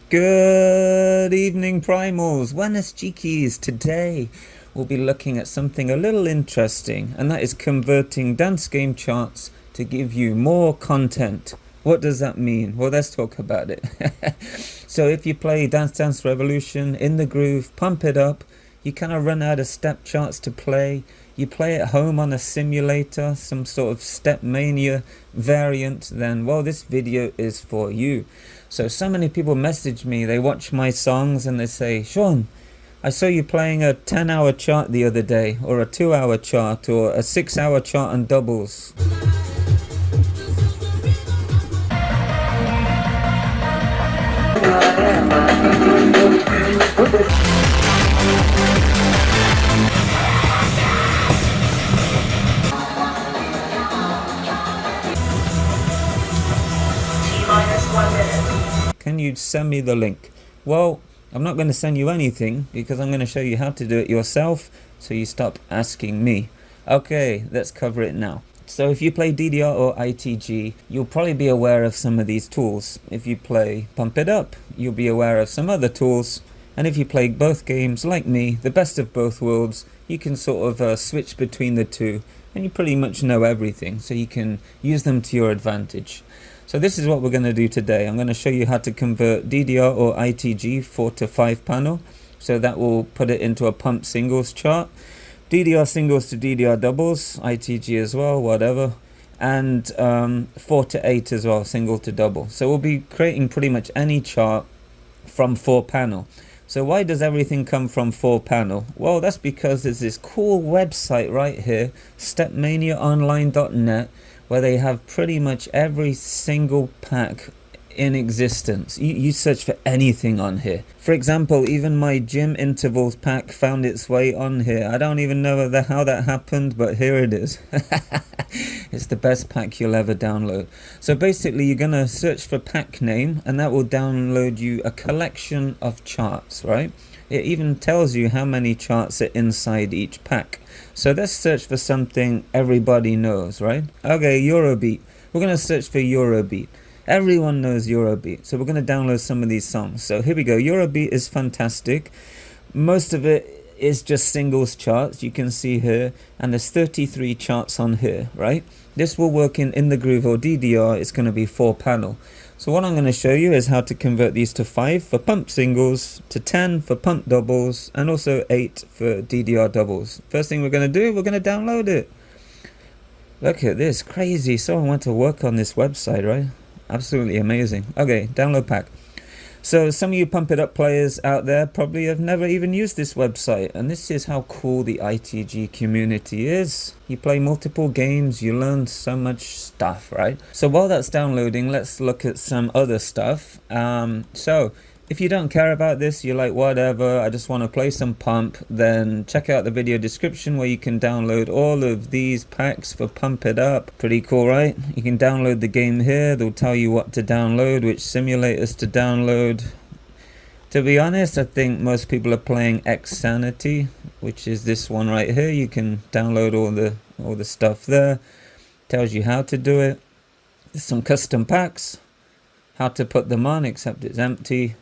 Good evening, Primals. Buenas chiquis. Today we'll be looking at something a little interesting, and that is converting dance game charts to give you more content. What does that mean? Well, let's talk about it. So if you play Dance Dance Revolution, In the Groove, Pump It Up, you kind of run out of step charts to play. You play at home on a simulator, some sort of step mania variant, then well, this video is for you. So many people message me, they watch my songs and they say, Sean, I saw you playing a 10-hour chart the other day, or a 2-hour chart, or a 6-hour chart on doubles. Can you send me the link? Well, I'm not going to send you anything because I'm going to show you how to do it yourself, so you stop asking me. Okay, let's cover it now. So if you play DDR or ITG, you'll probably be aware of some of these tools. If you play Pump It Up, you'll be aware of some other tools. And if you play both games like me, the best of both worlds, you can sort of switch between the two, and you pretty much know everything, so you can use them to your advantage. So this is what we're going to do today. I'm going to show you how to convert DDR or ITG 4 to 5 panel. So that will put it into a pump singles chart. DDR singles to DDR doubles, ITG as well, whatever. And 4 to 8 as well, single to double. So we'll be creating pretty much any chart from 4 panel. So why does everything come from 4 panel? Well, that's because there's this cool website right here, stepmaniaonline.net, where they have pretty much every single pack in existence. You search for anything on here. For example, even my gym intervals pack found its way on here. I don't even know how that happened, but here it is. It's the best pack you'll ever download. So basically, you're going to search for pack name, and that will download you a collection of charts, right? It even tells you how many charts are inside each pack. So let's search for something everybody knows, right? Okay, Eurobeat. We're going to search for Eurobeat. Everyone knows Eurobeat. So we're going to download some of these songs. So here we go. Eurobeat is fantastic. Most of it is just singles charts. You can see here. And there's 33 charts on here, right? This will work in the Groove or DDR. It's going to be 4 panel. So what I'm going to show you is how to convert these to 5 for pump singles, to 10 for pump doubles, and also 8 for DDR doubles. First thing we're going to do, we're going to download it. Look at this, crazy. Someone went to work on this website, right? Absolutely amazing. Okay, download pack. So some of you Pump It Up players out there probably have never even used this website, and this is how cool the ITG community is. You play multiple games, you learn so much stuff, right? So while that's downloading, let's look at some other stuff. So if you don't care about this, you're like, whatever, I just want to play some pump, then check out the video description where you can download all of these packs for Pump It Up. Pretty cool, right? You can download the game here. They'll tell you what to download, which simulators to download. To be honest, I think most people are playing XSanity, which is this one right here. You can download all the stuff there. Tells you how to do it. There's some custom packs, how to put them on, except it's empty.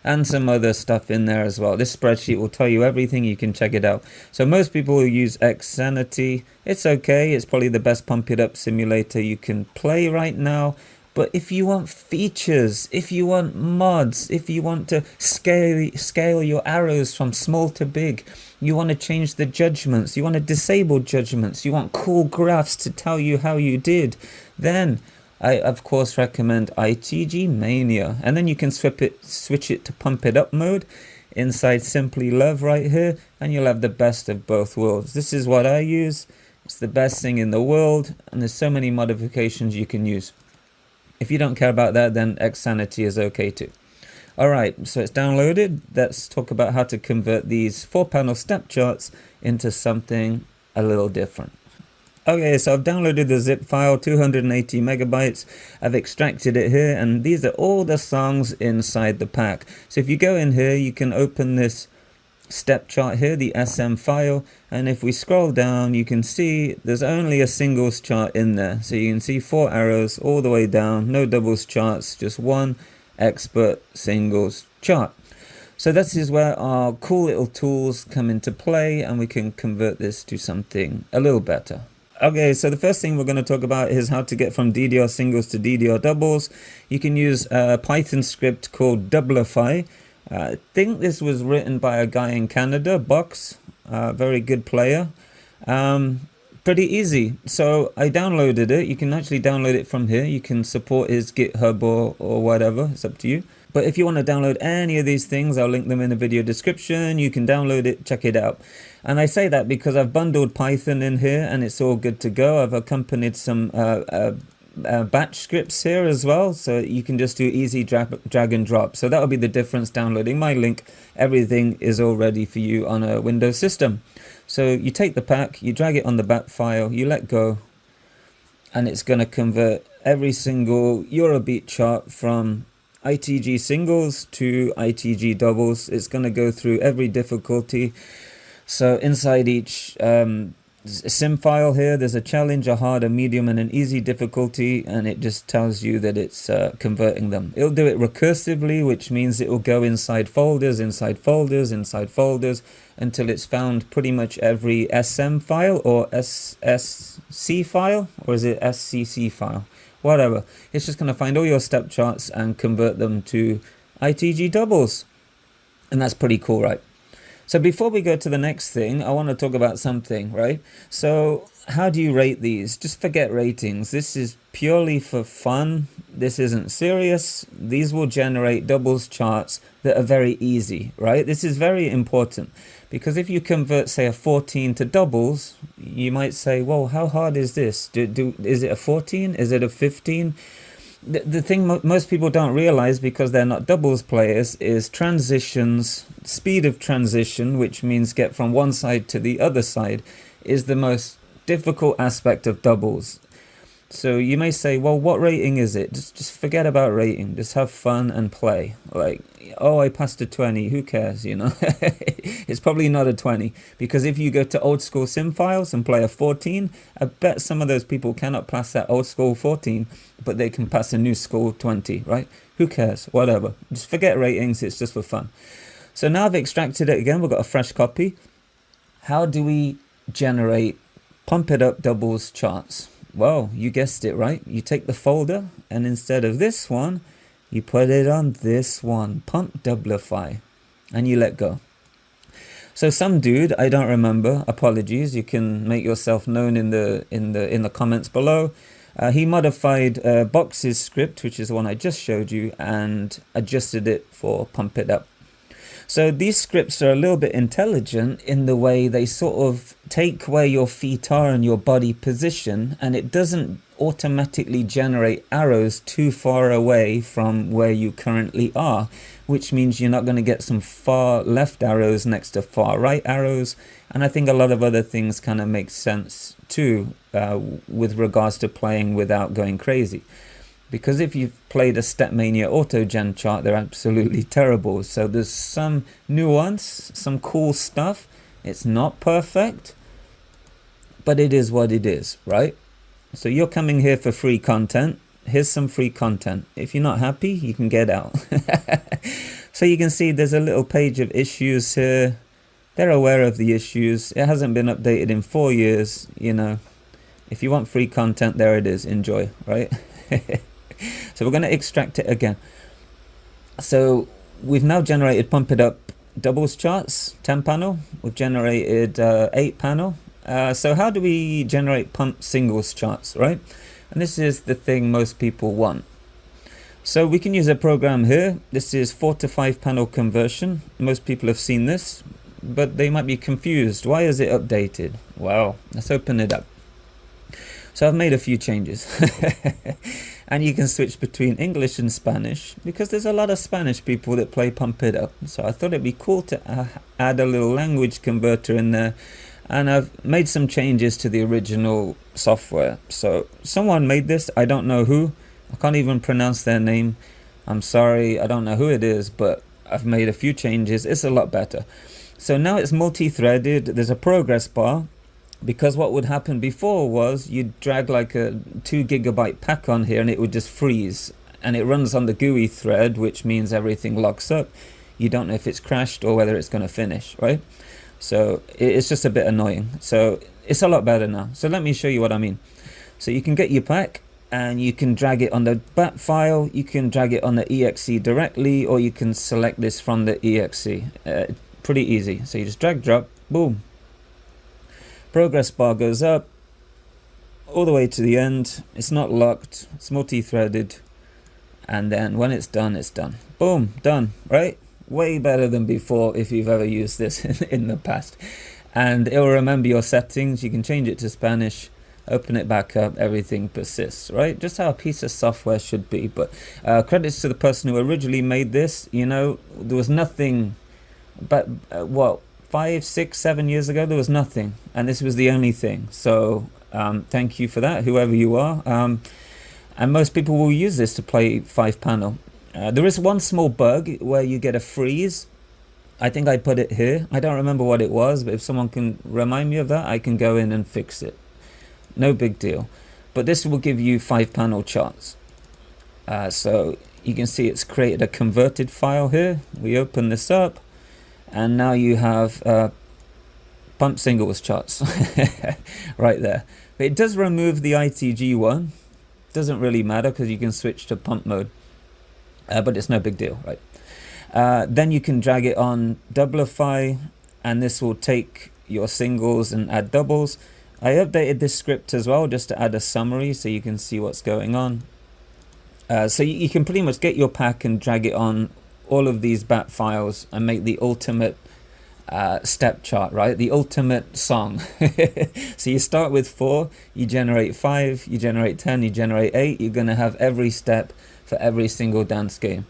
And some other stuff in there as well. This spreadsheet will tell you everything. You can check it out. So most people who use XSanity, it's okay. It's probably the best Pump It Up simulator you can play right now. But if you want features, if you want mods, if you want to scale your arrows from small to big, you want to change the judgments, you want to disable judgments, you want cool graphs to tell you how you did, then I, of course, recommend ITGMania. And then you can switch it to Pump It Up mode inside Simply Love right here, and you'll have the best of both worlds. This is what I use. It's the best thing in the world, and there's so many modifications you can use. If you don't care about that, then XSanity is okay too. Alright, so it's downloaded. Let's talk about how to convert these 4-panel step charts into something a little different. Okay, so I've downloaded the zip file, 280 megabytes. I've extracted it here, and these are all the songs inside the pack. So if you go in here, you can open this step chart here, the SM file, and if we scroll down, you can see there's only a singles chart in there. So you can see 4 arrows all the way down, no doubles charts, just 1 expert singles chart. So this is where our cool little tools come into play, and we can convert this to something a little better. Okay, so the first thing we're going to talk about is how to get from DDR singles to DDR doubles. You can use a Python script called doublify. I think this was written by a guy in Canada, Box, very good player. Pretty easy. So I downloaded it. You can actually download it from here. You can support his GitHub or whatever. It's up to you. But if you want to download any of these things, I'll link them in the video description. You can download it, check it out. And I say that because I've bundled Python in here and it's all good to go. I've accompanied some batch scripts here as well. So you can just do easy drag and drop. So that'll be the difference downloading my link. Everything is all ready for you on a Windows system. So you take the pack, you drag it on the bat file, you let go, and it's going to convert every single Eurobeat chart from ITG singles to ITG doubles. It's going to go through every difficulty. So inside each sim file here, there's a challenge, a hard, a medium, and an easy difficulty, and it just tells you that it's converting them. It'll do it recursively, which means it will go inside folders, inside folders, inside folders, until it's found pretty much every SM file or SSC file, or is it SCC file? Whatever. It's just going to find all your step charts and convert them to ITG doubles. And that's pretty cool, right? So before we go to the next thing, I want to talk about something, right? So how do you rate these? Just forget ratings. This is purely for fun. This isn't serious. These will generate doubles charts that are very easy, right? This is very important because if you convert, say, a 14 to doubles, you might say, well, how hard is this? Is it a 14? Is it a 15? The thing most people don't realize, because they're not doubles players, is transitions, speed of transition, which means get from one side to the other side, is the most difficult aspect of doubles. So you may say, well, what rating is it? Just forget about rating. Just have fun and play. Like, oh, I passed a 20. Who cares, you know? It's probably not a 20. Because if you go to old school Simfiles and play a 14, I bet some of those people cannot pass that old school 14, but they can pass a new school 20, right? Who cares? Whatever. Just forget ratings. It's just for fun. So now I've extracted it again. We've got a fresh copy. How do we generate Pump It Up doubles charts? Well, you guessed it, right? You take the folder, and instead of this one, you put it on this one, Pump Doublify, and you let go. So some dude, I don't remember, apologies, you can make yourself known in the comments below. He modified Box's script, which is the one I just showed you, and adjusted it for Pump It Up. So these scripts are a little bit intelligent in the way they sort of take where your feet are and your body position, and it doesn't automatically generate arrows too far away from where you currently are, which means you're not going to get some far left arrows next to far right arrows. And I think a lot of other things kind of make sense too with regards to playing without going crazy. Because if you've played a StepMania AutoGen chart, they're absolutely terrible. So there's some nuance, some cool stuff. It's not perfect, but it is what it is, right? So you're coming here for free content. Here's some free content. If you're not happy, you can get out. So you can see there's a little page of issues here. They're aware of the issues. It hasn't been updated in 4 years, you know. If you want free content, there it is. Enjoy, right? So we're going to extract it again. So we've now generated Pump It Up doubles charts, 10 panel. We've generated 8 panel. So how do we generate pump singles charts, right? And this is the thing most people want. So we can use a program here. This is 4 to 5 panel conversion. Most people have seen this, but they might be confused. Why is it updated? Well, let's open it up. So I've made a few changes. And you can switch between English and Spanish, because there's a lot of Spanish people that play Pump It Up. So I thought it'd be cool to add a little language converter in there. And I've made some changes to the original software. So someone made this, I don't know who. I can't even pronounce their name. I'm sorry, I don't know who it is, but I've made a few changes. It's a lot better. So now it's multi-threaded. There's a progress bar. Because what would happen before was you'd drag like a 2 GB pack on here and it would just freeze. and it runs on the GUI thread, which means everything locks up. You don't know if it's crashed or whether it's going to finish, right? So it's just a bit annoying. So it's a lot better now. So let me show you what I mean. So you can get your pack and you can drag it on the bat file, you can drag it on the exe directly, or you can select this from the exe. Pretty easy. So you just drag, drop, boom. Progress bar goes up all the way to the end. It's not locked, it's multi-threaded, and then when it's done, it's done. Boom, done, right? Way better than before if you've ever used this in the past. And it will remember your settings. You can change it to Spanish, open it back up, everything persists, right? Just how a piece of software should be. But credits to the person who originally made this. You know, there was nothing, but what, 5, 6, 7 years ago, there was nothing, and this was the only thing. So thank you for that, whoever you are. And most people will use this to play 5-panel. There is one small bug where you get a freeze. I think I put it here. I don't remember what it was, but if someone can remind me of that, I can go in and fix it. No big deal. But this will give you 5-panel charts. So you can see it's created a converted file here. We open this up, and now you have pump singles charts right there. But it does remove the ITG one. Doesn't really matter because you can switch to pump mode. But it's no big deal, right? Then you can drag it on Doublify, and this will take your singles and add doubles. I updated this script as well just to add a summary so you can see what's going on. So you can pretty much get your pack and drag it on all of these bat files and make the ultimate step chart, right? The ultimate song. So you start with 4, you generate 5, you generate 10, you generate 8. You're going to have every step for every single dance game.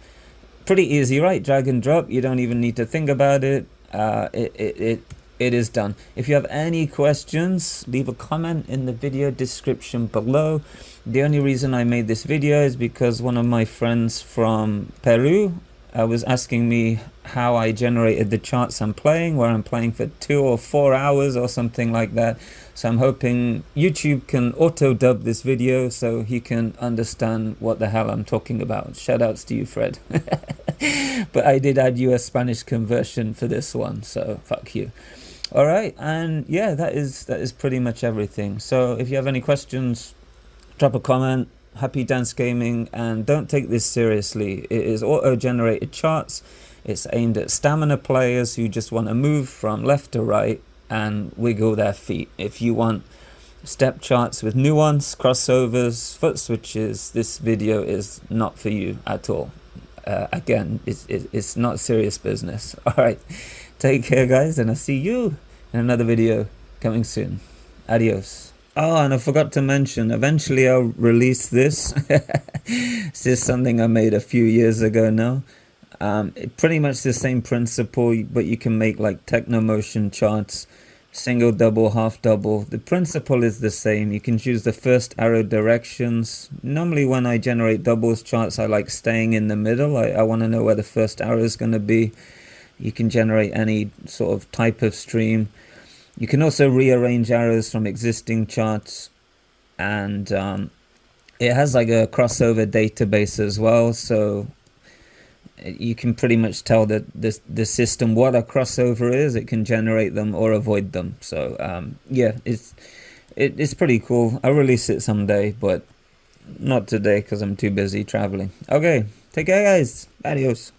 Pretty easy, right? Drag and drop. You don't even need to think about it. It is done. If you have any questions, leave a comment in the video description below. The only reason I made this video is because one of my friends from Peru was asking me how I generated the charts I'm playing, where I'm playing for 2 or 4 hours or something like that. So I'm hoping YouTube can auto dub this video so he can understand what the hell I'm talking about. Shout outs to you, Fred. But I did add you a Spanish conversion for this one, so fuck you. All right, and yeah, that is pretty much everything. So if you have any questions, drop a comment. Happy dance gaming, and don't take this seriously. It is auto-generated charts. It's aimed at stamina players who just want to move from left to right and wiggle their feet. If you want step charts with nuance, crossovers, foot switches, this video is not for you at all. Again, it's not serious business. All right, take care, guys, and I'll see you in another video coming soon. Adios. Oh, and I forgot to mention, eventually I'll release this. This is something I made a few years ago now. Pretty much the same principle, but you can make like techno motion charts, single, double, half double. The principle is the same. You can choose the first arrow directions. Normally when I generate doubles charts, I like staying in the middle. I want to know where the first arrow is going to be. You can generate any sort of type of stream. You can also rearrange arrows from existing charts, and it has like a crossover database as well, so you can pretty much tell that the system what a crossover is. It can generate them or avoid them. So yeah, it's pretty cool. I'll release it someday, but not today because I'm too busy traveling. Okay, take care, guys. Adios.